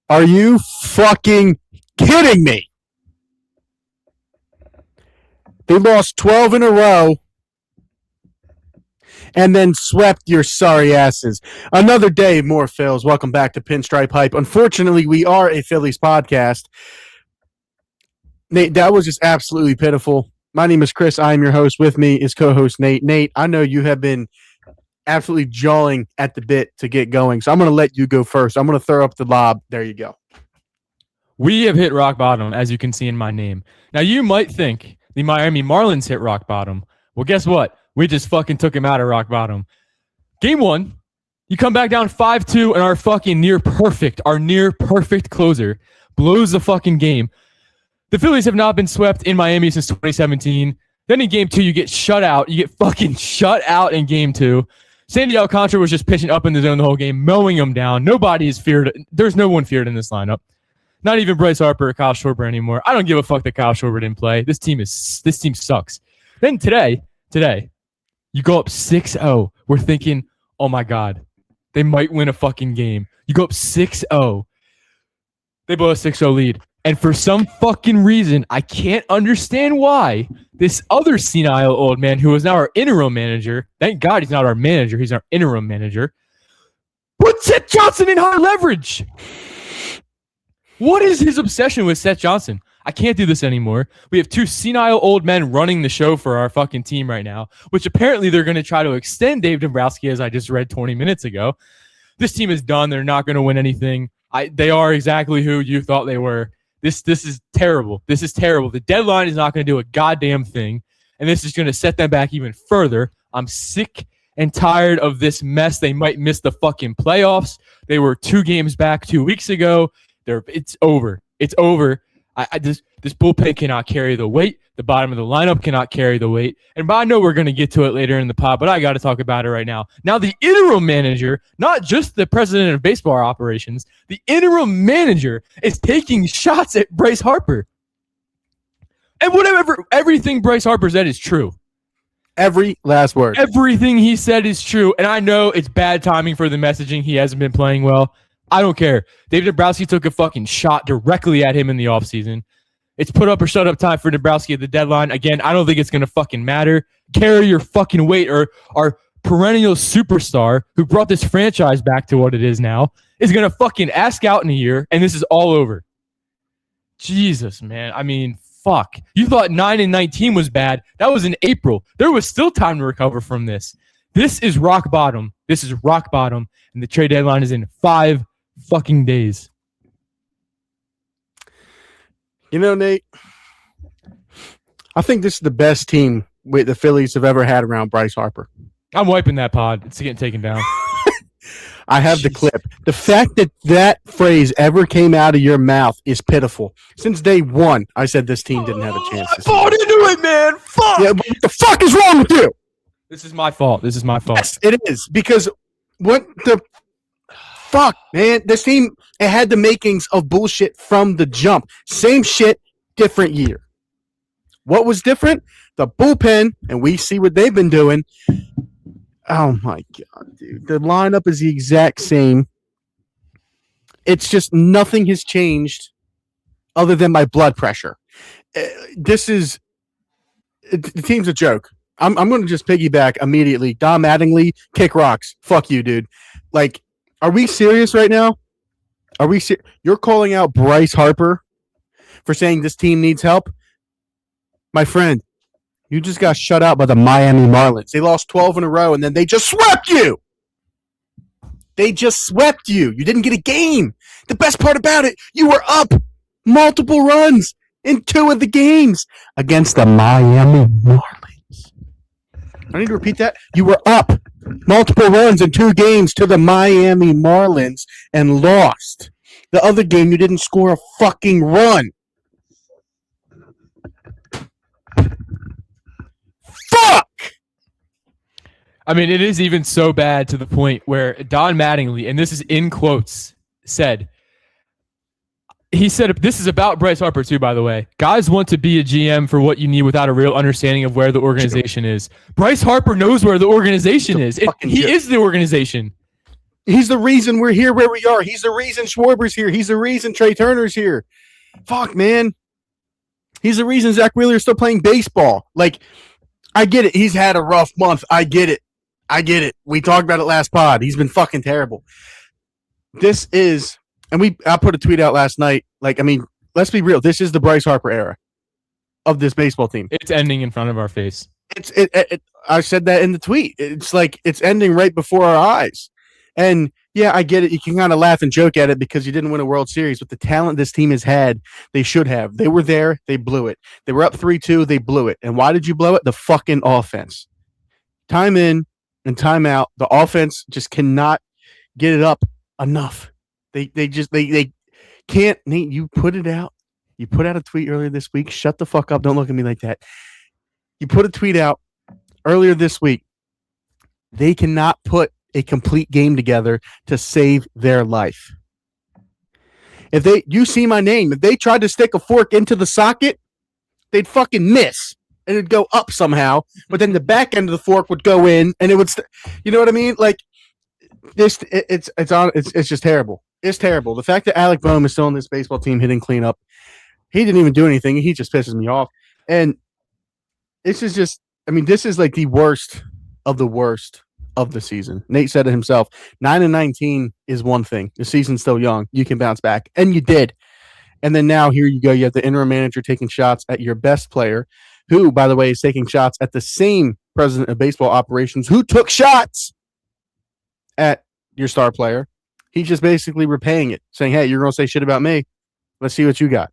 Are you fucking kidding me? They lost 12 in a row and then swept your sorry asses. Another day, more Phils. Welcome back to Pinstripehype. Unfortunately, we are a Phillies podcast. Nate, that was just absolutely pitiful. My name is Chris. I am your host. With me is co-host Nate. Nate, I know you have been absolutely jawing at the bit to get going, so I'm going to let you go first. I'm going to throw up the lob. There you go. We have hit rock bottom, as you can see in my name. Now, you might think the Miami Marlins hit rock bottom. Well, guess what? We just fucking took him out of rock bottom. Game one, you come back down 5-2, and our fucking near perfect closer blows the fucking game. The Phillies have not been swept in Miami since 2017. Then in game two, you get shut out. You get fucking shut out in game two. Sandy Alcantara was just pitching up in the zone the whole game, mowing them down. Nobody is feared. There's no one feared in this lineup. Not even Bryce Harper or Kyle Schwarber anymore. I don't give a fuck that Kyle Schwarber didn't play. This team sucks. Then today, you go up 6-0. We're thinking, oh my God, they might win a fucking game. You go up 6-0. They blow a 6-0 lead. And for some fucking reason, I can't understand why this other senile old man who is now our interim manager, thank God he's not our manager, he's our interim manager, put Seth Johnson in high leverage. What is his obsession with Seth Johnson? I can't do this anymore. We have two senile old men running the show for our fucking team right now, which apparently they're going to try to extend Dave Dombrowski, as I just read 20 minutes ago. This team is done. They're not going to win anything. They are exactly who you thought they were. This is terrible. This is terrible. The deadline is not going to do a goddamn thing, and this is going to set them back even further. I'm sick and tired of this mess. They might miss the fucking playoffs. They were 2 games back 2 weeks ago. It's over. It's over. This bullpen cannot carry the weight. The bottom of the lineup cannot carry the weight. And I know we're going to get to it later in the pod, but I got to talk about it right now. Now, the interim manager, not just the president of baseball operations, the interim manager is taking shots at Bryce Harper. And everything Bryce Harper said is true. Every last word. Everything he said is true. And I know it's bad timing for the messaging. He hasn't been playing well. I don't care. David Dombrowski took a fucking shot directly at him in the offseason. It's put up or shut up time for Dombrowski at the deadline. Again, I don't think it's going to fucking matter. Carry your fucking weight, or our perennial superstar who brought this franchise back to what it is now is going to fucking ask out in a year, and this is all over. Jesus, man. I mean, fuck. You thought 9-19 was bad. That was in April. There was still time to recover from this. This is rock bottom. This is rock bottom, and the trade deadline is in 5 fucking days. You know, Nate, I think this is the best team the Phillies have ever had around Bryce Harper. I'm wiping that pod. It's getting taken down. I have the clip. The fact that phrase ever came out of your mouth is pitiful. Since day one, I said this team didn't have a chance. I bought into it, man. Fuck. Yeah, but what the fuck is wrong with you? This is my fault. Yes, it is. Because what the fuck, man? This team, it had the makings of bullshit from the jump. Same shit, different year. What was different? The bullpen, and we see what they've been doing. Oh, my God, dude. The lineup is the exact same. It's just nothing has changed other than my blood pressure. The team's a joke. I'm going to just piggyback immediately. Dom Mattingly, kick rocks. Fuck you, dude. Like, are we serious right now? You're calling out Bryce Harper for saying this team needs help? My friend, you just got shut out by the Miami Marlins. They lost 12 in a row, and then they just swept you. You didn't get a game. The best part about it, you were up multiple runs in 2 of the games against the Miami Marlins. I need to repeat that. You were up multiple runs in 2 games to the Miami Marlins and lost. The other game, you didn't score a fucking run. Fuck! I mean, it is even so bad to the point where Don Mattingly, and this is in quotes, he said, this is about Bryce Harper too, by the way. Guys want to be a GM for what you need without a real understanding of where the organization is. Bryce Harper knows where the organization is. He is the organization. He's the reason we're here where we are. He's the reason Schwarber's here. He's the reason Trey Turner's here. Fuck, man. He's the reason Zach Wheeler's still playing baseball. Like, I get it. He's had a rough month. I get it. We talked about it last pod. He's been fucking terrible. This is, and I put a tweet out last night. Like, I mean, let's be real. This is the Bryce Harper era of this baseball team. It's ending in front of our face. I said that in the tweet. It's like it's ending right before our eyes. And yeah, I get it. You can kind of laugh and joke at it because you didn't win a World Series. But the talent this team has had, they should have. They were there. They blew it. They were up 3-2. They blew it. And why did you blow it? The fucking offense. Time in and time out. The offense just cannot get it up enough. They can't. Nate, you put it out. You put out a tweet earlier this week. Shut the fuck up. Don't look at me like that. You put a tweet out earlier this week. They cannot put a complete game together to save their life. You see my name. If they tried to stick a fork into the socket, they'd fucking miss. And it'd go up somehow. But then the back end of the fork would go in and it would, you know what I mean? Like, it's just terrible. It's terrible. The fact that Alec Boehm is still on this baseball team hitting cleanup, he didn't even do anything. He just pisses me off. And this is just, I mean, this is like the worst of the season. Nate said it himself. 9-19 is one thing. The season's still young. You can bounce back. And you did. And then now here you go. You have the interim manager taking shots at your best player, who, by the way, is taking shots at the same president of baseball operations who took shots at your star player. He's just basically repaying it, saying, hey, you're going to say shit about me. Let's see what you got.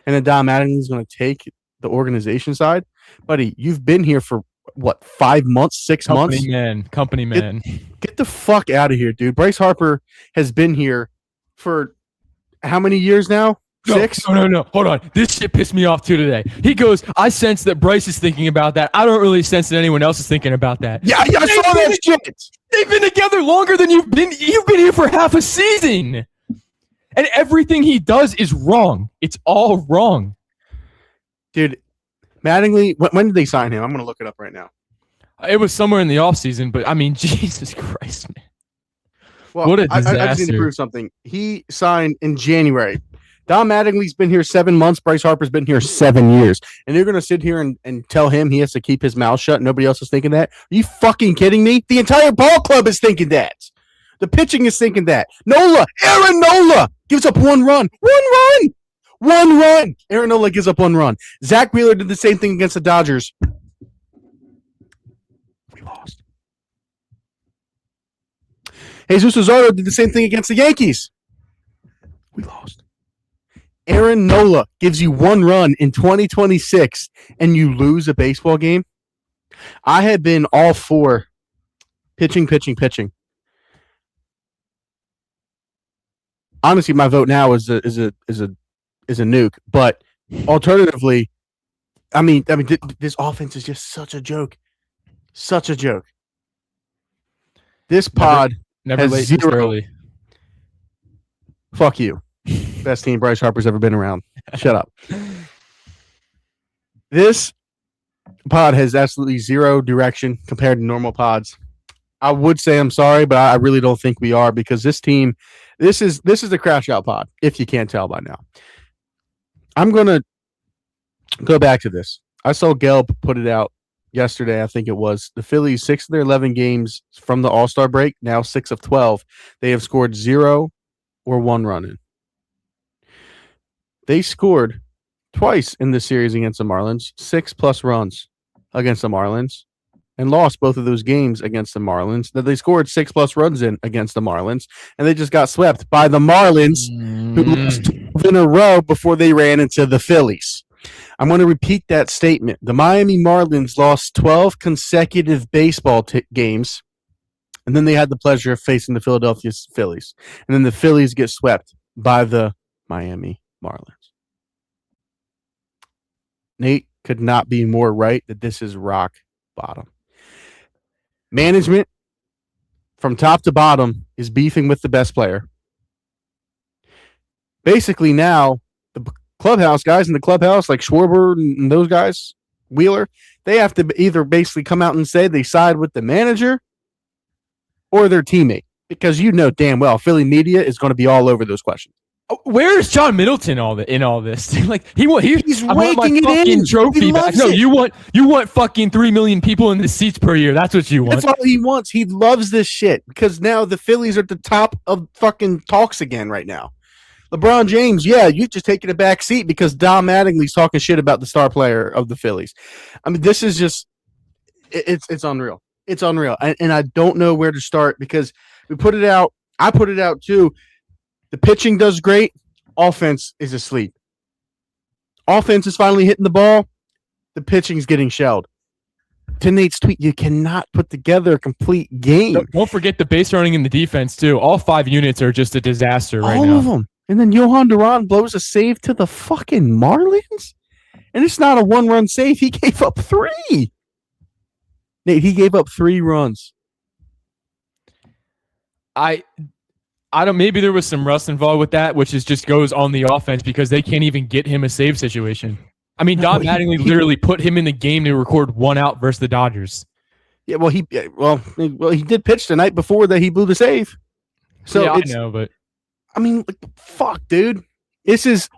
And then Don Mattingly's going to take the organization side. Buddy, you've been here for, what, 5 months, 6 months? Company man. Get the fuck out of here, dude. Bryce Harper has been here for how many years now? 6? No. Hold on. This shit pissed me off too today. He goes, I sense that Bryce is thinking about that. I don't really sense that anyone else is thinking about that. Yeah, I saw that shit. They've been together longer than you've been. You've been here for half a season. And everything he does is wrong. It's all wrong. Dude, Mattingly, when did they sign him? I'm going to look it up right now. It was somewhere in the offseason, but I mean, Jesus Christ, man. Well, what a disaster. I just need to prove something. He signed in January. Don Mattingly's been here 7 months. Bryce Harper's been here 7 years. And you're going to sit here and tell him he has to keep his mouth shut. Nobody else is thinking that. Are you fucking kidding me? The entire ball club is thinking that. The pitching is thinking that. Aaron Nola gives up 1 run. 1 run. Aaron Nola gives up 1 run. Zach Wheeler did the same thing against the Dodgers. We lost. Jesus Luzardo did the same thing against the Yankees. We lost. Aaron Nola gives you 1 run in 2026 and you lose a baseball game. I had been all for pitching. Honestly, my vote now is a nuke. But alternatively, I mean, this offense is just such a joke. Such a joke. This pod never has late, 0. early. Fuck you. Best team Bryce Harper's ever been around. Shut up. This pod has absolutely 0 direction compared to normal pods. I would say I'm sorry, but I really don't think we are because this team, this is the Crashout pod, if you can't tell by now. I'm going to go back to this. I saw Gelb put it out yesterday, I think it was. The Phillies, 6 of their 11 games from the All-Star break, now 6 of 12, they have scored 0 or 1 run in. They scored twice in this series against the Marlins, 6+ runs against the Marlins, and lost both of those games against the Marlins. That they scored 6+ runs in against the Marlins, and they just got swept by the Marlins, who lost 12 in a row before they ran into the Phillies. I'm going to repeat that statement. The Miami Marlins lost 12 consecutive baseball games, and then they had the pleasure of facing the Philadelphia Phillies. And then the Phillies get swept by the Miami Marlins. Nate could not be more right that this is rock bottom. Management, from top to bottom, is beefing with the best player. Basically now, the clubhouse guys in the clubhouse, like Schwarber and those guys, Wheeler, they have to either basically come out and say they side with the manager or their teammate, Because you know damn well Philly media is going to be all over those questions. Where is John Middleton in all this? Like he's I want my raking it fucking in. trophy He back. loves No, it. you want fucking 3 million people in the seats per year. That's what you want. That's all he wants. He loves this shit because now the Phillies are at the top of fucking talks again right now. LeBron James, yeah, you just taking a back seat because Don Mattingly's talking shit about the star player of the Phillies. I mean, this is just it's unreal. It's unreal, and I don't know where to start because we put it out. I put it out too. The pitching does great. Offense is asleep. Offense is finally hitting the ball. The pitching's getting shelled. To Nate's tweet, you cannot put together a complete game. Don't forget the base running and the defense too. All 5 units are just a disaster right now. All of them. And then Johan Duran blows a save to the fucking Marlins. And it's not a 1-run save. He gave up 3. Nate, he gave up 3 runs. I don't. Maybe there was some rust involved with that, which is just goes on the offense because they can't even get him a save situation. I mean, Don Mattingly literally put him in the game to record 1 out versus the Dodgers. Yeah, well, he did pitch the night before that he blew the save. So yeah, I know, but I mean, like, fuck, dude. This is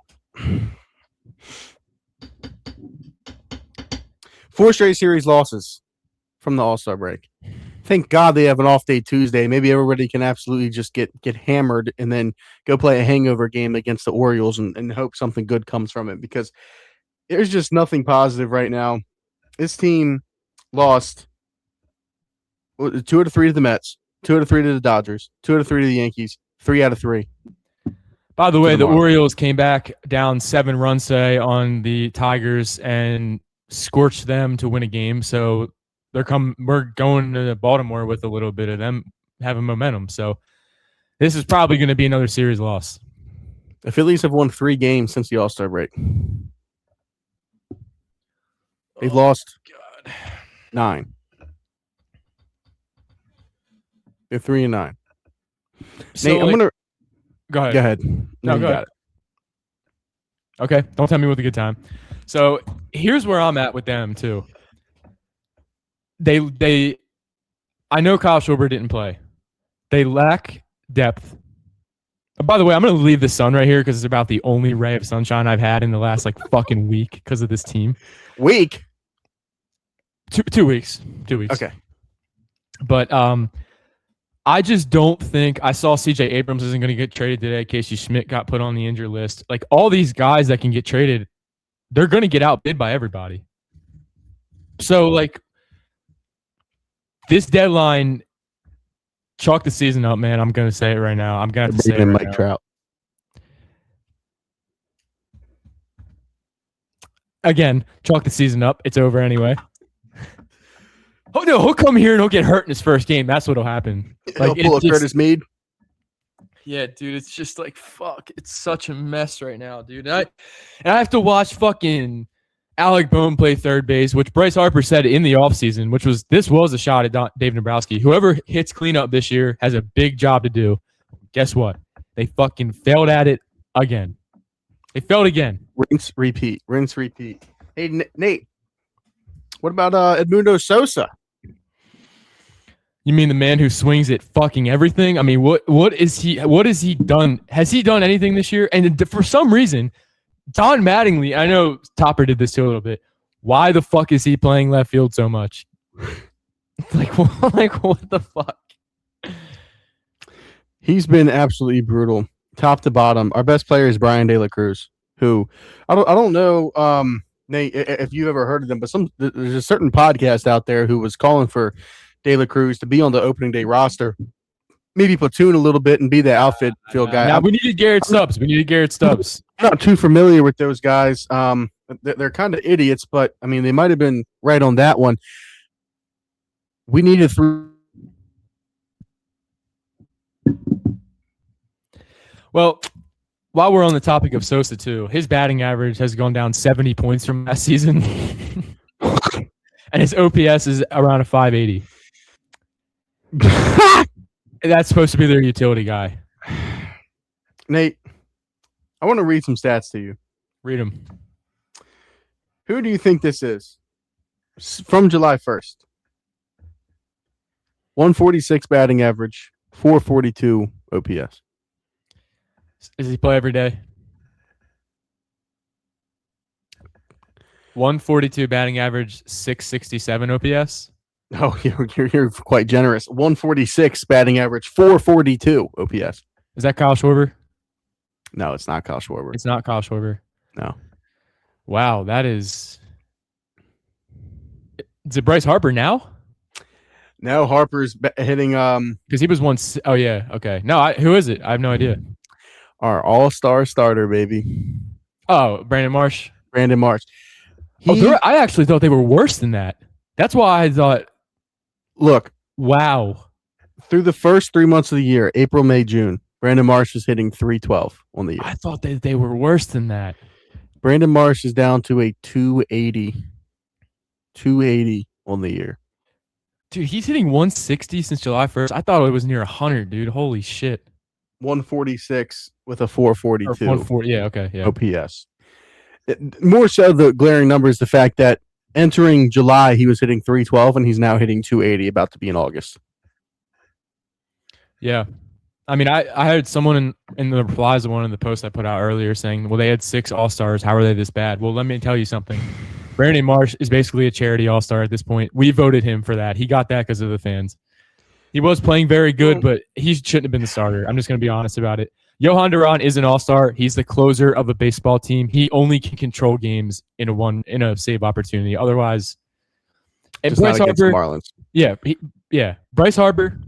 4 straight series losses from the All-Star break. Thank God they have an off day Tuesday. Maybe everybody can absolutely just get hammered and then go play a hangover game against the Orioles and hope something good comes from it because there's just nothing positive right now. This team lost 2 out of 3 to the Mets, 2 out of 3 to the Dodgers, 2 out of 3 to the Yankees, 3 out of 3. By the way, the Orioles came back down 7 runs today on the Tigers and scorched them to win a game. So we're going to Baltimore with a little bit of them having momentum. So this is probably going to be another series loss. The Phillies have won 3 games since the All-Star break. They've lost 9. They're 3-9. So Nate, I'm gonna go ahead. Go ahead. No, you go got ahead. Okay, don't tell me with a good time. So here's where I'm at with them too. I know Kyle Schwarber didn't play. They lack depth. By the way, I'm going to leave the sun right here because it's about the only ray of sunshine I've had in the last fucking week because of this team. Week? 2 weeks. 2 weeks. Okay. But I just don't think I saw CJ Abrams isn't going to get traded today. Casey Schmidt got put on the injured list. Like all these guys that can get traded, they're going to get outbid by everybody. So this deadline, chalk the season up, man. I'm going to say it right now. I'm going to have to say it right Mike now. Trout. Again, chalk the season up. It's over anyway. Oh, no, he'll come here and he'll get hurt in his first game. That's what'll happen. He'll pull a Curtis Meade. Yeah, dude, it's just fuck. It's such a mess right now, dude. And I have to watch fucking Alec Bohm play third base, which Bryce Harper said in the offseason, this was a shot at Dave Dombrowski. Whoever hits cleanup this year has a big job to do. Guess what? They fucking failed at it again. They failed again. Rinse, repeat. Rinse, repeat. Hey, Nate, what about Edmundo Sosa? You mean the man who swings at fucking everything? I mean, what has he done? Has he done anything this year? And for some reason, Don Mattingly, I know Topper did this too a little bit. Why the fuck is he playing left field so much? What the fuck? He's been absolutely brutal, top to bottom. Our best player is Bryan De La Cruz, who I don't know, Nate, if you've ever heard of them, but there's a certain podcast out there who was calling for De La Cruz to be on the opening day roster, maybe platoon a little bit and be the outfield guy. Now we needed Garrett Stubbs. I'm not too familiar with those guys. They're kind of idiots, but I mean, they might have been right on that one. We needed 3. Well, while we're on the topic of Sosa too, his batting average has gone down 70 points from last season, and his OPS is around a 580. That's supposed to be their utility guy. Nate, I want to read some stats to you. Read them. Who do you think this is? From July 1st. 146 batting average, 442 OPS. Does he play every day? 142 batting average, 667 OPS. Oh, you're quite generous. 146 batting average, 442 OPS. Is that Kyle Schwarber? No, it's not Kyle Schwarber. It's not Kyle Schwarber. No. Wow, that is. Is it Bryce Harper now? No, Harper's hitting Because he was once. Oh yeah, okay. No, who is it? I have no idea. our all-star starter, baby. Oh, Brandon Marsh. Brandon Marsh. I actually thought they were worse than that. That's why I thought. Look, wow. through the first 3 months of the year, April, May, June, Brandon Marsh is hitting 312 on the year. I thought they were worse than that. Brandon Marsh is down to a 280 on the year. Dude, he's hitting 160 since July 1st. I thought it was near 100, dude. Holy shit. 146 with a 442. 140, yeah, okay, yeah. OPS. More so, the glaring number is the fact that entering July, he was hitting 312, and he's now hitting 280, about to be in August. Yeah. I mean, I heard someone in the replies of one of the posts I put out earlier saying, well, they had 6 All-Stars. How are they this bad? Well, let me tell you something. Brandon Marsh is basically a charity All-Star at this point. We voted him for that. He got that because of the fans. He was playing very good, but he shouldn't have been the starter. I'm just going to be honest about it. Johan Duran is an all-star. He's the closer of a baseball team. He only can control games in a save opportunity. Otherwise, and Bryce Harper, Marlins. Yeah. Bryce Harper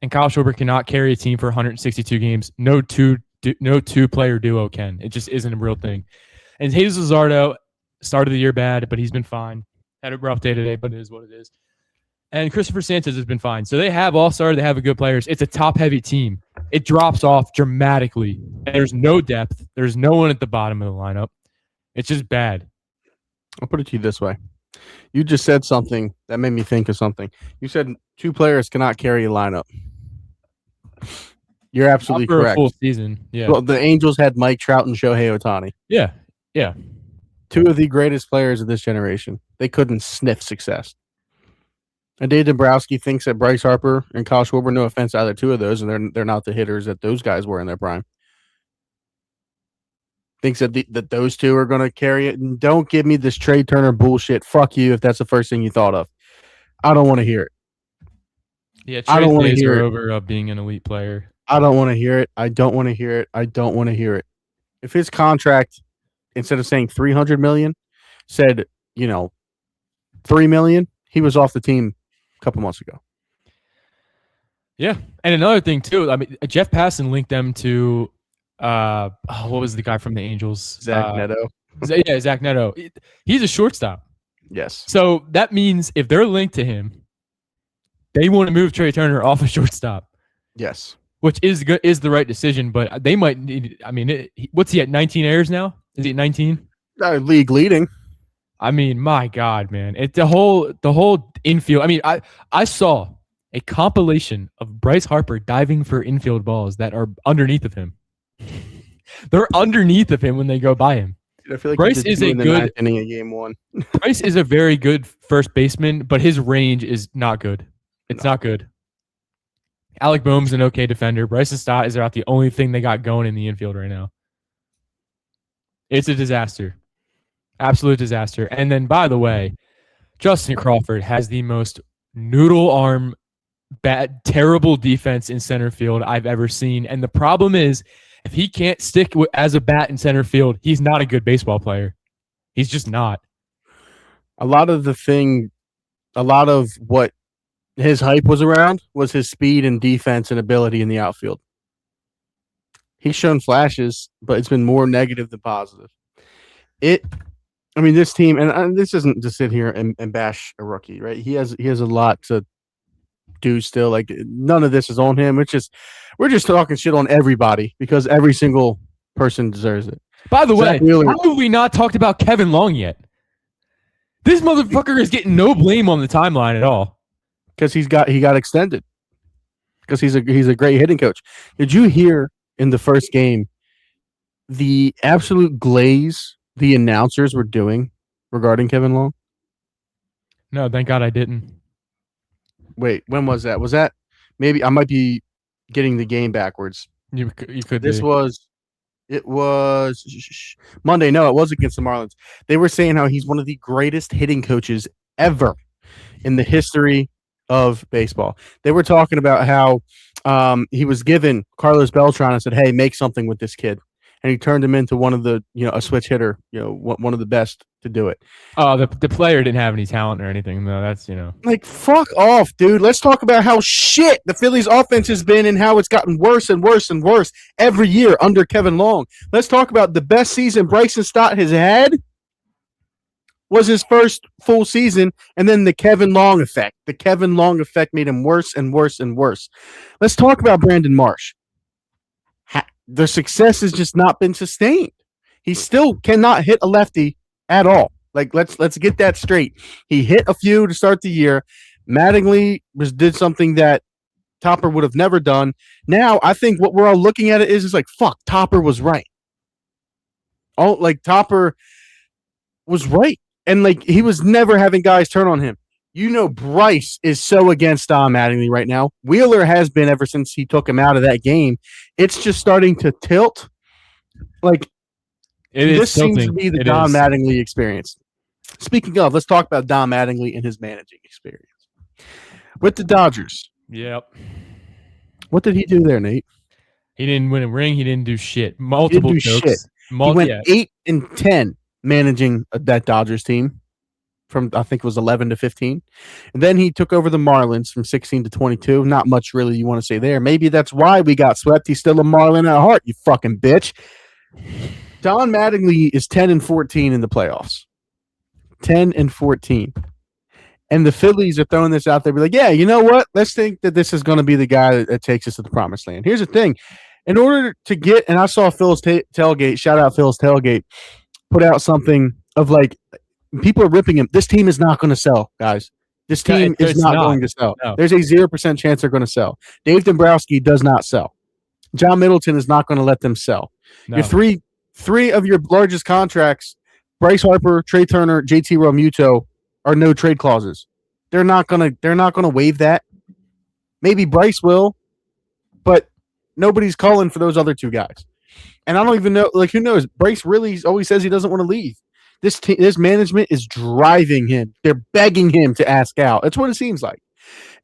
and Kyle Schwarber cannot carry a team for 162 games. No two-player duo can. It just isn't a real thing. And Jesus Luzardo started the year bad, but he's been fine. Had a rough day today, but it is what it is. And Christopher Sanchez has been fine. So they have all-star. They have good players. It's a top-heavy team. It drops off dramatically. And there's no depth. There's no one at the bottom of the lineup. It's just bad. I'll put it to you this way. You just said something that made me think of something. You said 2 players cannot carry a lineup. You're absolutely correct. A full season, yeah. Well, the Angels had Mike Trout and Shohei Ohtani. Yeah. 2 of the greatest players of this generation. They couldn't sniff success. And Dave Dombrowski thinks that Bryce Harper and Kyle Schwarber, no offense to either 2 of those, and they're not the hitters that those guys were in their prime. Thinks that those 2 are going to carry it. And don't give me this Trey Turner bullshit. Fuck you if that's the first thing you thought of. I don't want to hear it. Yeah, Trey's days are over being an elite player. I don't want to hear it. I don't want to hear it. I don't want to hear it. If his contract, instead of saying $300 million, said, $3 million, he was off the team a couple months ago. Yeah. And another thing, too, I mean, Jeff Passan linked them to, what was the guy from the Angels? Zach Neto. Zach Neto. He's a shortstop. Yes. So that means if they're linked to him, they want to move Trey Turner off a shortstop. Yes. Which is the right decision, but they might need, I mean, what's he at, 19 errors now? Is he at 19? League leading. I mean, my God, man. The whole infield. I mean, I saw a compilation of Bryce Harper diving for infield balls that are underneath of him. They're underneath of him when they go by him. I feel like Bryce is a good inning of game 1. Bryce is a very good first baseman, but his range is not good. It's not good. Alec Boehm's an okay defender. Bryson Stott is about the only thing they got going in the infield right now. It's a disaster. Absolute disaster. And then, by the way, Justin Crawford has the most noodle arm, bad, terrible defense in center field I've ever seen. And the problem is, if he can't stick as a bat in center field, he's not a good baseball player. He's just not. A lot of what his hype was around was his speed and defense and ability in the outfield. He's shown flashes, but it's been more negative than positive. This team, and this isn't to sit here and bash a rookie, right? He has a lot to do still. Like, none of this is on him. We're just talking shit on everybody because every single person deserves it. By the way, how have we not talked about Kevin Long yet? This motherfucker is getting no blame on the timeline at all. Because he got extended. Because he's a great hitting coach. Did you hear in the first game the absolute glaze the announcers were doing regarding Kevin Long? No, thank God I didn't. Wait, when was that? Was that maybe I might be getting the game backwards. You could This be. was it was Monday. No, it was against the Marlins. They were saying how he's one of the greatest hitting coaches ever in the history of baseball. They were talking about how he was given Carlos Beltran and said, "Hey, make something with this kid," and he turned him into one of the a switch hitter, one of the best to do it. Oh, the player didn't have any talent or anything. No, that's Like, fuck off, dude. Let's talk about how shit the Phillies offense has been and how it's gotten worse and worse and worse every year under Kevin Long. Let's talk about the best season Bryson Stott has had was his first full season, and then the Kevin Long effect. The Kevin Long effect made him worse and worse and worse. Let's talk about Brandon Marsh. The success has just not been sustained. He still cannot hit a lefty at all. Like, let's get that straight. He hit a few to start the year. Mattingly did something that Topper would have never done. Now, I think what we're all looking at it is like, fuck, Topper was right. Topper was right. And, he was never having guys turn on him. Bryce is so against Don Mattingly right now. Wheeler has been ever since he took him out of that game. It's just starting to tilt. This seems to be the Don Mattingly experience. Speaking of, let's talk about Don Mattingly and his managing experience. With the Dodgers. Yep. What did he do there, Nate? He didn't win a ring. He didn't do shit. Multiple jokes. He went 8-10 managing that Dodgers team from, I think it was 11 to 15. And then he took over the Marlins from 16 to 22. Not much really you want to say there. Maybe that's why we got swept. He's still a Marlin at heart, you fucking bitch. Don Mattingly is 10-14 in the playoffs. 10-14. And the Phillies are throwing this out there. Be like, yeah, you know what? Let's think that this is going to be the guy that takes us to the promised land. Here's the thing. In order to get, and I saw Phil's Tailgate, shout out Phil's Tailgate, put out something of people are ripping him. This team is not going to sell, guys. This team is not going to sell. No. There's a 0% chance they're going to sell. Dave Dombrowski does not sell. John Middleton is not going to let them sell. No. Your three of your largest contracts, Bryce Harper, Trey Turner, JT Realmuto, are no trade clauses. They're not gonna waive that. Maybe Bryce will, but nobody's calling for those other two guys. And I don't even know, who knows? Bryce really always says he doesn't want to leave. This management is driving him. They're begging him to ask out. That's what it seems like.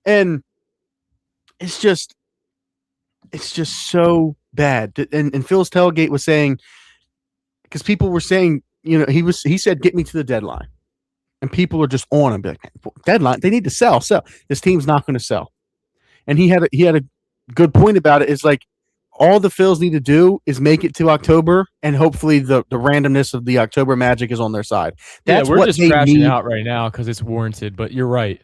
And it's just so bad. And Phil's Tailgate was saying, because people were saying, he said, get me to the deadline. And people are just on him. Be like, deadline, they need to sell. This team's not going to sell. And he had a good point about it. Is all the Phils need to do is make it to October, and hopefully the randomness of the October magic is on their side. That's we're just crashing out right now because it's warranted. But you're right.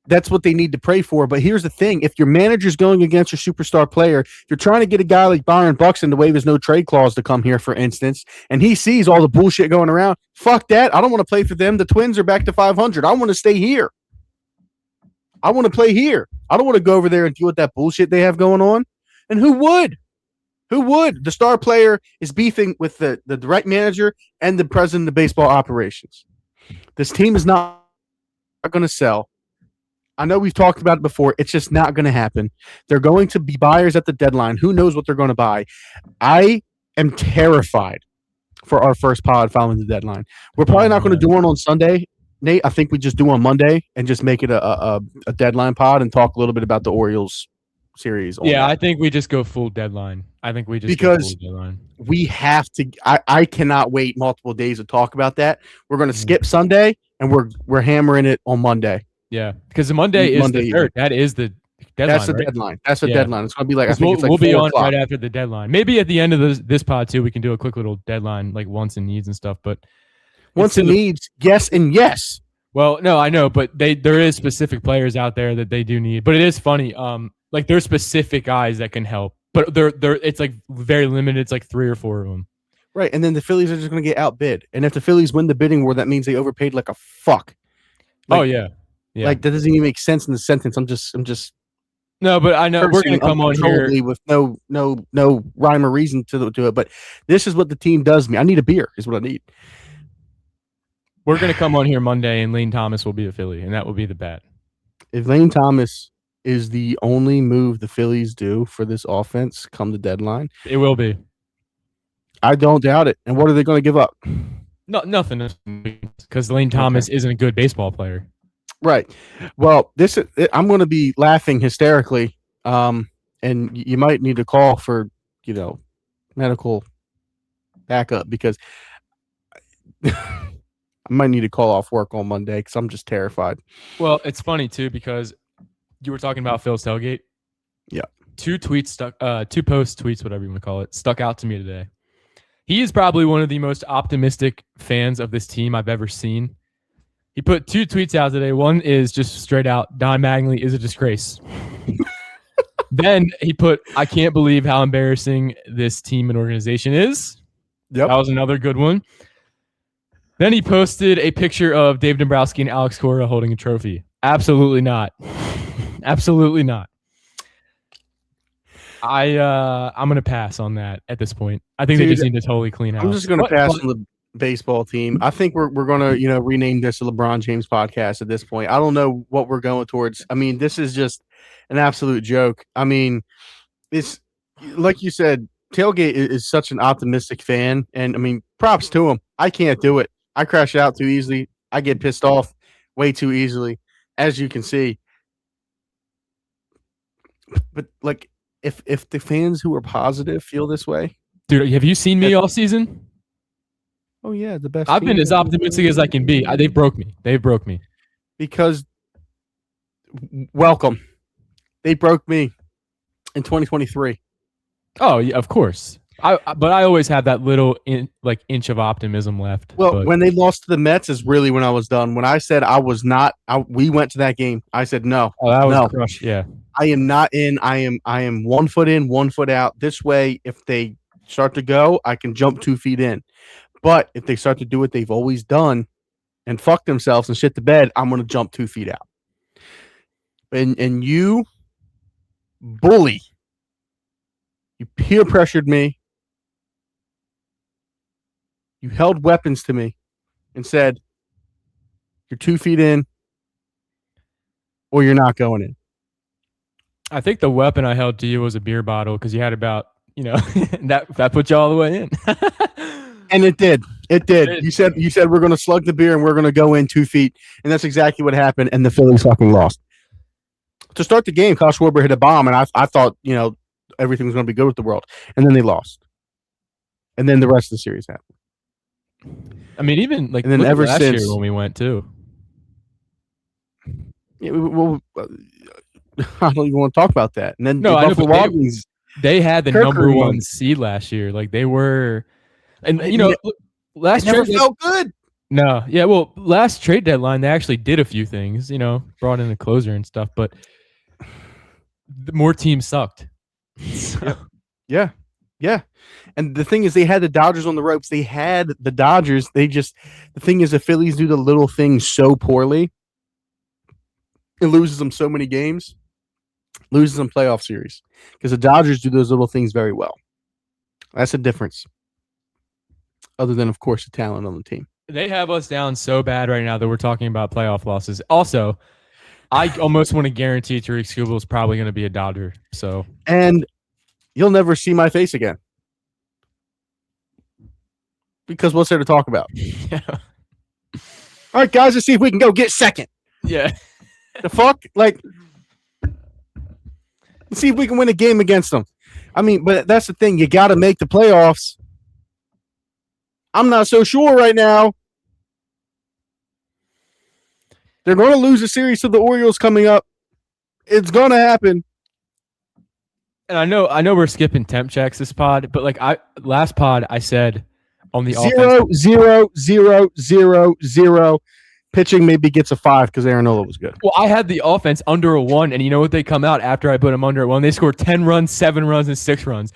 That's what they need to pray for. But here's the thing. If your manager's going against your superstar player, if you're trying to get a guy like Byron Buxton to waive his no trade clause to come here, for instance, and he sees all the bullshit going around, fuck that. I don't want to play for them. The Twins are back to 500. I want to stay here. I want to play here. I don't want to go over there and deal with that bullshit they have going on. And who would? Who would? The star player is beefing with the direct manager and the president of baseball operations. This team is not going to sell. I know we've talked about it before. It's just not going to happen. They're going to be buyers at the deadline. Who knows what they're going to buy? I am terrified for our first pod following the deadline. We're probably not going to do one on Sunday, Nate. I think we just do on Monday and just make it a deadline pod and talk a little bit about the Orioles series. Yeah, I think we just go full deadline. Because we have to. I cannot wait multiple days to talk about that. We're going to skip Sunday and we're hammering it on Monday. Yeah, because the Monday is the third. That is the deadline. That's the deadline. That's the deadline. It's going to be I think we'll be on right after the deadline. Maybe at the end of this pod too, we can do a quick little deadline, wants and needs and stuff. But wants and needs, yes and yes. Well, no, I know, but there is specific players out there that they do need. But it is funny. There's specific guys that can help, but they're it's very limited. It's 3 or 4 of them. Right, and then the Phillies are just going to get outbid. And if the Phillies win the bidding war, that means they overpaid like a fuck. Oh yeah. Yeah. That doesn't even make sense in the sentence. I'm just. No, but I know we're going to come on here with no rhyme or reason to it. But this is what the team does to me. I need a beer. Is what I need. We're going to come on here Monday, and Lane Thomas will be a Philly, and that will be the bet. If Lane Thomas is the only move the Phillies do for this offense come the deadline. It will be. I don't doubt it. And what are they going to give up? No, nothing, because Lane Thomas isn't a good baseball player. Right. Well, I'm going to be laughing hysterically, and you might need to call for, medical backup because I might need to call off work on Monday because I'm just terrified. Well, it's funny too because you were talking about Phil's tailgate. Yeah. Two post tweets, whatever you want to call it, stuck out to me today. He is probably one of the most optimistic fans of this team I've ever seen. He put 2 tweets out today. One is just straight out, Don Mattingly is a disgrace. Then he put, I can't believe how embarrassing this team and organization is. Yep. That was another good one. Then he posted a picture of Dave Dombrowski and Alex Cora holding a trophy. Absolutely not. Absolutely not. I'm gonna pass on that at this point. I think they just need to totally clean house. I'm just gonna pass on the baseball team. I think we're gonna rename this the LeBron James podcast at this point. I don't know what we're going towards. I mean, this is just an absolute joke. I mean, it's like you said, Tailgate is such an optimistic fan, and I mean, props to him. I can't do it. I crash out too easily. I get pissed off way too easily, as you can see. But like, if the fans who are positive feel this way, dude, have you seen me all season? Oh yeah, the best. I've been as optimistic as I can be. They broke me. They broke me. Because welcome, they broke me in 2023. Oh yeah, of course. But I always have that little inch of optimism left. Well, when they lost to the Mets is really when I was done. When I said I was not, we went to that game. I said no. Oh, that was a crush. Yeah. I am not in. I am 1 foot in, 1 foot out. This way, if they start to go, I can jump 2 feet in. But if they start to do what they've always done and fuck themselves and shit the bed, I'm going to jump 2 feet out. And you bully, you peer pressured me. You held weapons to me and said, you're 2 feet in or you're not going in. I think the weapon I held to you was a beer bottle because you had about, that put you all the way in. And it did. It did. You said we're going to slug the beer and we're going to go in 2 feet. And that's exactly what happened. And the Phillies fucking lost. To start the game, Kyle Schwarber hit a bomb. And I thought, everything was going to be good with the world. And then they lost. And then the rest of the series happened. I mean, even and then ever last since year when we went too. Yeah, well, I don't even want to talk about that. And then no, the Buffalo Wild Wings, they had the number 1 seed last year. Like they were, and last never felt good. No, yeah. Well, last trade deadline they actually did a few things. Brought in a closer and stuff, but more teams sucked. So. Yeah. And the thing is, they had the Dodgers on the ropes. They had the Dodgers. The thing is, the Phillies do the little things so poorly. It loses them so many games, loses them playoff series because the Dodgers do those little things very well. That's the difference. Other than, of course, the talent on the team. They have us down so bad right now that we're talking about playoff losses. Also, I almost want to guarantee Tariq Skubal is probably going to be a Dodger. So, and you'll never see my face again because what's there to talk about? Yeah. All right, guys, let's see if we can go get second. Yeah. The fuck? Like, let's see if we can win a game against them. I mean, but that's the thing. You got to make the playoffs. I'm not so sure right now. They're going to lose a series to the Orioles coming up. It's going to happen. And I know we're skipping temp checks this pod, but last pod I said on the 0-0-0-0-0 pitching maybe gets a 5 because Aaron Nola was good. Well, I had the offense under a 1, and you know what they come out after I put them under a 1? They scored 10 runs, 7 runs, and 6 runs.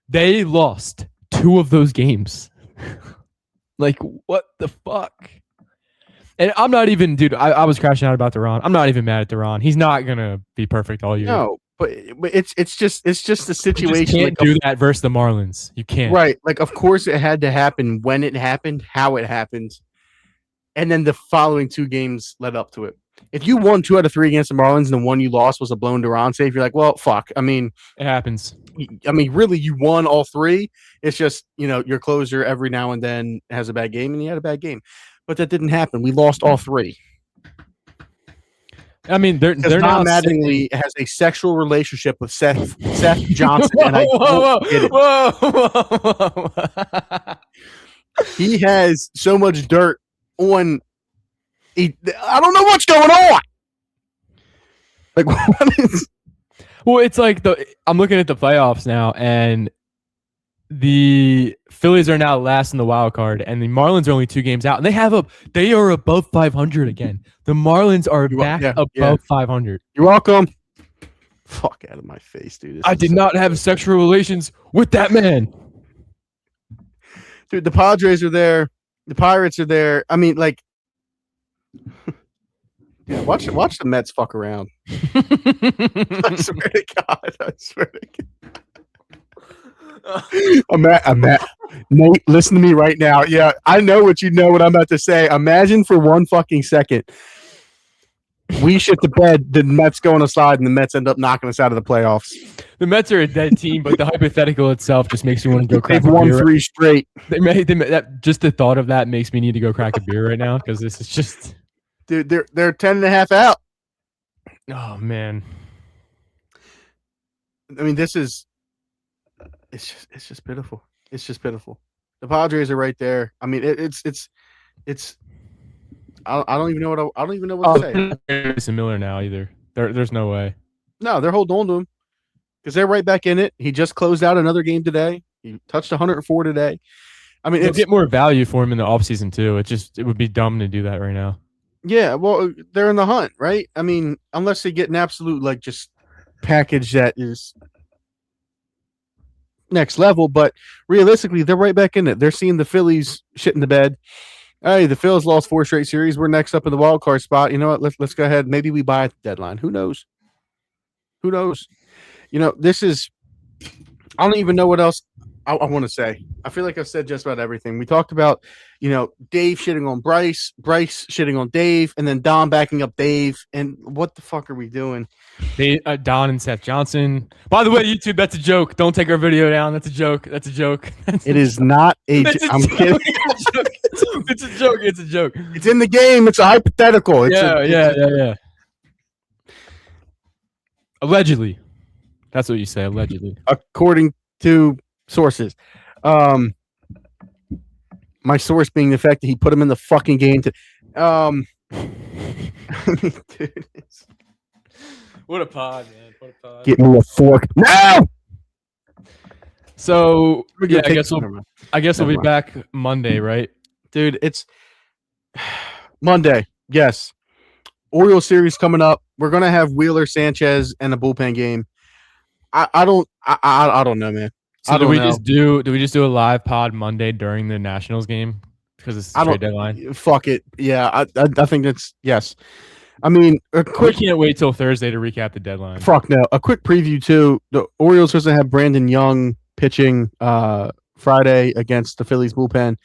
They lost 2 of those games. Like, what the fuck? And I'm not even, dude, I was crashing out about Duran. I'm not even mad at Duran. He's not going to be perfect all year. No, but it's just the situation. You can't do that versus the Marlins. You can't. Right. Like, of course it had to happen when it happened, how it happened. And then the following 2 games led up to it. if you won 2 out of 3 against the Marlins and the one you lost was a blown Duran save, you're like, well, fuck. I mean, It happens. really, you won all 3. It's just, your closer every now and then has a bad game, and he had a bad game. But that didn't happen. We lost all 3. I mean, they're Don now Mattingly has a sexual relationship with Seth Johnson, and I whoa, don't get it. whoa. He has so much dirt on. I don't know what's going on. Like, what is? Well, it's like I'm looking at the playoffs now, and the Phillies are now last in the wild card, and the Marlins are only 2 games out, and they are above 500 again. The Marlins are back above 500. You're welcome. Fuck out of my face, dude. I did not have sexual relations with that man. Dude, the Padres are there. The Pirates are there. I mean, like, dude, watch the Mets fuck around. I swear to God. I swear to God. Nate, listen to me right now. Yeah, I know what I'm about to say. Imagine for one fucking second we shit the bed, the Mets go on a slide, and the Mets end up knocking us out of the playoffs. The Mets are a dead team, but the hypothetical itself just makes me want to go crack They've a beer. won 3 straight. Just the thought of that makes me need to go crack a beer right now because this is just... Dude, they're 10.5 out. Oh, man. I mean, it's just pitiful. It's just pitiful. The Padres are right there. I mean, it's. I don't even know what to say. Mason Miller now either. There's no way. No, they're holding on to him because they're right back in it. He just closed out another game today. He touched 104 today. I mean, they'll get more value for him in the offseason too. It would be dumb to do that right now. Yeah, well, they're in the hunt, right? I mean, unless they get an absolute just package that is next level, but realistically, they're right back in it. They're seeing the Phillies shit in the bed. Hey, the Phillies lost 4 straight series. We're next up in the wild card spot. You know what? Let's go ahead. Maybe we buy at the deadline. Who knows? This is. I don't even know what else I want to say. I feel like I've said just about everything. We talked about, Dave shitting on Bryce shitting on Dave, and then Don backing up Dave. And what the fuck are we doing? Don and Seth Johnson. By the way, YouTube, that's a joke. Don't take our video down. That's a joke. It is not a joke. I'm kidding. It's a joke. It's a joke. It's in the game. It's a hypothetical. Yeah. Allegedly. That's what you say, allegedly. According to sources. My source being the fact that he put him in the fucking game to dude, what a pod, man. What a pod. Get me a fork. No! So yeah, I guess we'll be back Monday, right? Dude, it's Monday. Yes. Orioles series coming up. We're gonna have Wheeler, Sanchez, and a bullpen game. I don't know, man. So do we just do a live pod Monday during the Nationals game because it's a trade deadline? Fuck it. Yeah, I think that's yes. I mean, we can't wait till Thursday to recap the deadline. Fuck no. A quick preview too. The Orioles supposed to have Brandon Young pitching Friday against the Phillies bullpen.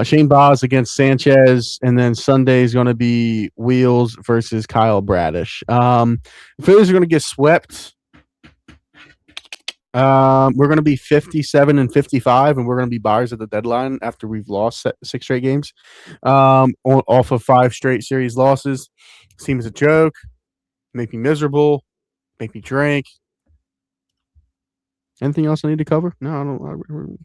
Shane Baz against Sanchez, and then Sunday is going to be Wheels versus Kyle Bradish. The Phillies are going to get swept. We're going to be 57 and 55, and we're going to be buyers at the deadline after we've lost 6 straight games off of 5 straight series losses. Seems a joke. Make me miserable. Make me drink. Anything else I need to cover? No, I don't.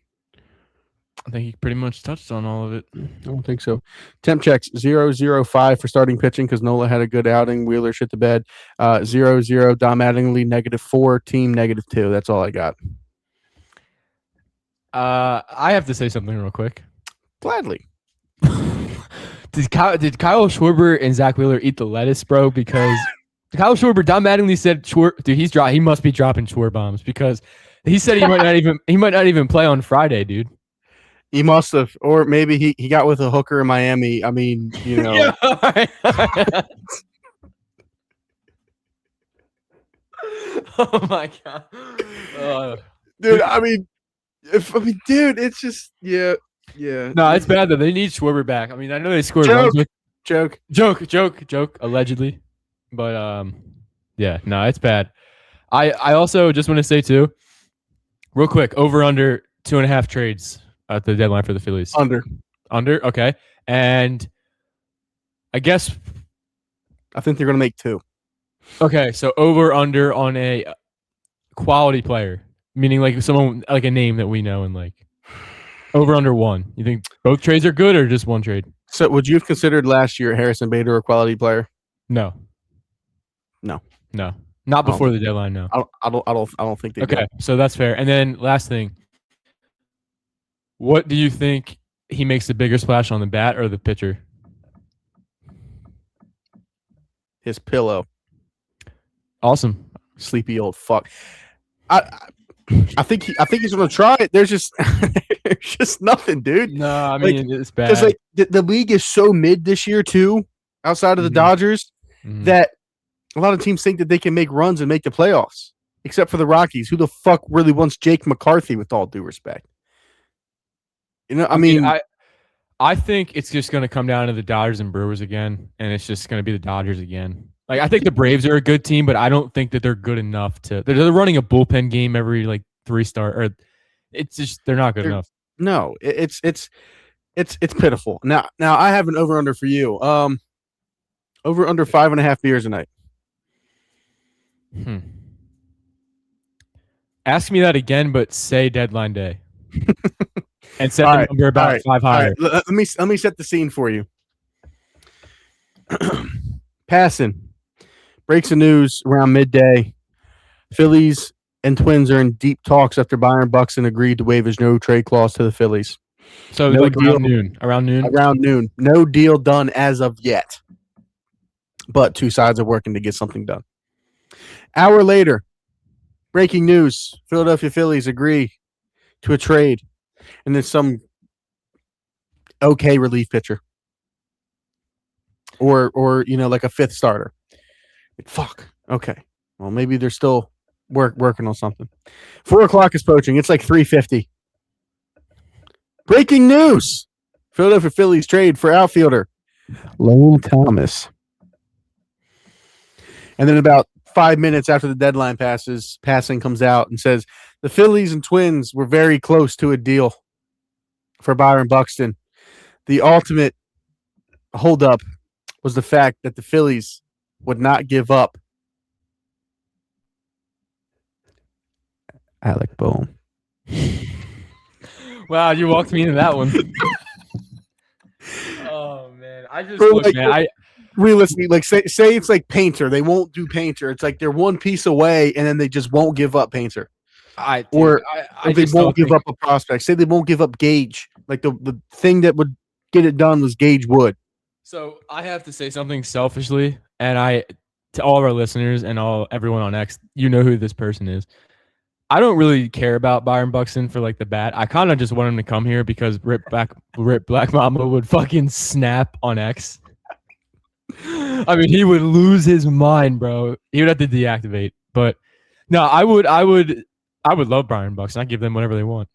I think he pretty much touched on all of it. I don't think so. Temp checks 0-0-5 for starting pitching because Nola had a good outing. Wheeler shit the bed. 0-0. Dom Mattingly -4. Team -2. That's all I got. I have to say something real quick. Gladly. Did Kyle Schwarber and Zach Wheeler eat the lettuce, bro? Because Kyle Schwarber, Don Mattingly said, dude, he must be dropping Schwarber bombs because he said he might not even play on Friday, dude. He must have, or maybe he got with a hooker in Miami. I mean, Yeah, oh my god, dude. I mean, dude, it's just yeah. No, it's bad that they need Schwarber back. I mean, I know they scored runs with. Joke. Allegedly, but yeah, no, it's bad. I also just want to say too, real quick, over under 2.5 trades at the deadline for the Phillies. Under. Okay, and I guess I think they're going to make 2. okay, so over under on a quality player, meaning like someone like a name that we know and like over under 1. You think both trades are good or just one trade? So would you have considered last year Harrison Bader a quality player? No. Not before the deadline. No. I don't think they. Okay, so that's fair. And then last thing, what do you think he makes the bigger splash on, the bat or the pitcher? His pillow. Awesome. Sleepy old fuck. I think he's gonna try it. There's just there's just nothing, dude. No, I mean it's bad. Because like the league is so mid this year too, outside of the Dodgers, that a lot of teams think that they can make runs and make the playoffs, except for the Rockies. Who the fuck really wants Jake McCarthy? With all due respect, you know. I mean, I think it's just going to come down to the Dodgers and Brewers again, and it's just going to be the Dodgers again. Like I think the Braves are a good team, but I don't think that they're good enough to. They're running a bullpen game every like 3-star, or it's just they're not good enough. No, it's pitiful. Now I have an over under for you. Over under 5.5 beers a night. Ask me that again, but say deadline day. And set the number about 5 higher. Let me set the scene for you. Passing breaks the news around midday. Phillies and Twins are in deep talks after Byron Buxton agreed to waive his no trade clause to the Phillies. So no like deal, around noon. No deal done as of yet. But two sides are working to get something done. Hour later, breaking news: Philadelphia Phillies agree to a trade, and then some okay relief pitcher, or like a fifth starter. Fuck. Okay. Well, maybe they're still working on something. 4:00 is approaching. It's like 3:50. Breaking news: Philadelphia Phillies trade for outfielder Lane Thomas. And then about 5 minutes after the deadline passing comes out and says the Phillies and Twins were very close to a deal for Byron Buxton. The ultimate holdup was the fact that the Phillies would not give up Alec Boehm. Wow, you walked me into that one. Oh man, realistically, like say it's like Painter. They won't do Painter. It's like they're one piece away, and then they just won't give up Painter. Or they won't give up a prospect. Say they won't give up Gage. Like the thing that would get it done was Gage Wood. So I have to say something selfishly, and to all of our listeners and everyone on X, you know who this person is. I don't really care about Byron Buxton for like the bat. I kind of just want him to come here because Rip Black Mamba would fucking snap on X. I mean, he would lose his mind, bro. He would have to deactivate. But no, I would love Byron Buxton. I'd give them whatever they want.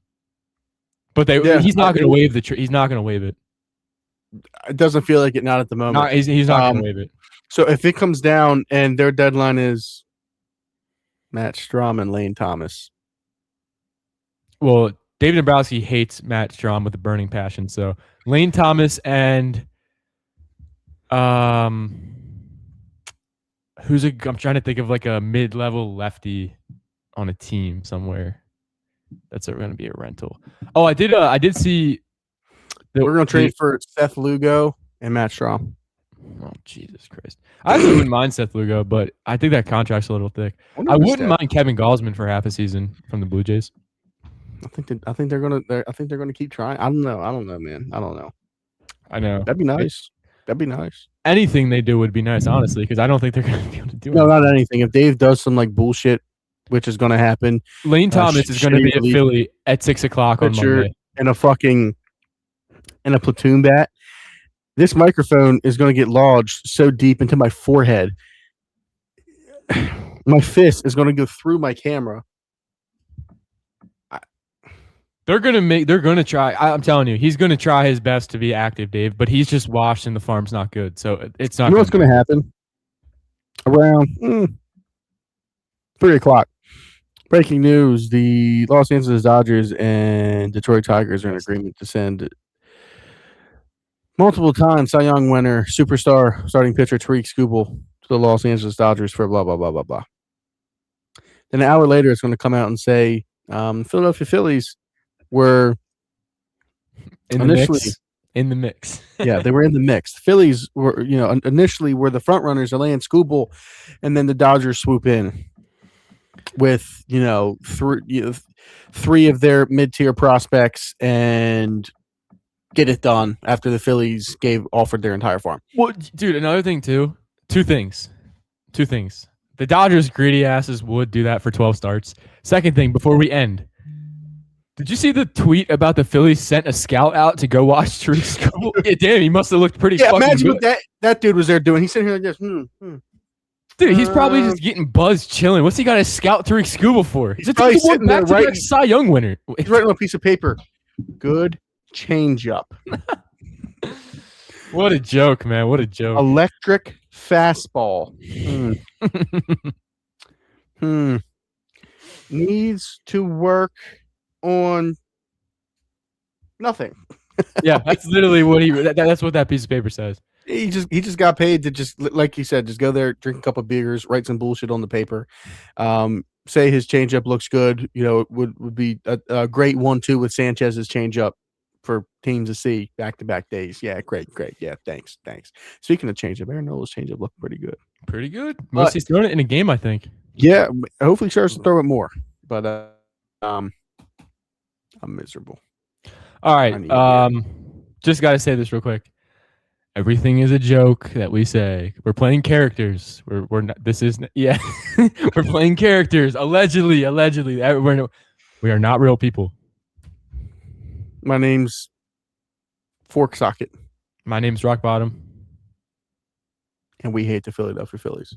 But he's not going to waive he's not going to waive it. It doesn't feel like it, not at the moment. No, he's not going to waive it. So if it comes down and their deadline is Matt Strahm and Lane Thomas. Well, David Dombrowski hates Matt Strahm with a burning passion. So Lane Thomas and I'm trying to think of like a mid-level lefty on a team somewhere. That's going to be a rental. Oh, I did see. We're going to trade for Seth Lugo and Matt Strahm. Oh, Jesus Christ. I actually wouldn't mind Seth Lugo, but I think that contract's a little thick. I wouldn't mind Kevin Gausman for half a season from the Blue Jays. I think they're gonna keep trying. I don't know, man. I don't know. I know. That'd be nice. Anything they do would be nice, honestly, because I don't think they're going to be able to do it. No, not anything. If Dave does some like bullshit, which is going to happen, Lane Thomas is going to be a Philly at 6:00 on Monday. And a platoon bat. This microphone is going to get lodged so deep into my forehead. My fist is going to go through my camera. They're gonna try. I'm telling you, he's gonna try his best to be active, Dave. But he's just washed, and the farm's not good, so it's not. You know what's going to happen? Around 3:00. Breaking news: the Los Angeles Dodgers and Detroit Tigers are in agreement to send multiple-time Cy Young winner, superstar starting pitcher Tariq Skubal to the Los Angeles Dodgers for blah blah blah blah blah. Then an hour later, it's going to come out and say Philadelphia Phillies were in the mix. Yeah, they were in the mix. The Phillies were, initially were the front runners to land Skubal, and then the Dodgers swoop in with, three of their mid-tier prospects and get it done after the Phillies offered their entire farm. Well, dude, another thing too. Two things. The Dodgers greedy asses would do that for 12 starts. Second thing, before we end. Did you see the tweet about the Phillies sent a scout out to go watch Tariq Skubal? Yeah, damn, he must have looked pretty fucking imagine good. what that dude was there doing. He's sitting here like this. Dude, he's probably just getting buzzed, chilling. What's he got to scout Tariq Skubal for? He's probably sitting there back-to-back Cy Young winner. He's writing on a piece of paper. Good changeup. What a joke, man. What a joke. Electric fastball. Needs to work on nothing. Yeah, that's literally what that's what that piece of paper says. He just got paid to just, like you said, just go there, drink a couple of beers, write some bullshit on the paper. Say his changeup looks good. It would be a great 1-2 with Sanchez's changeup for teams to see back-to-back days. Yeah, great. Yeah, thanks. Speaking of changeup, Aaron Nola's changeup looked pretty good. Pretty good. Most he's thrown it in a game, I think. Yeah, hopefully starts to throw it more. But I'm miserable. All right. Just got to say this real quick. Everything is a joke that we say. We're playing characters. We're not. This is yeah. We're playing characters. Allegedly. We are not real people. My name's Fork Socket. My name's Rock Bottom. And we hate the Philadelphia Phillies.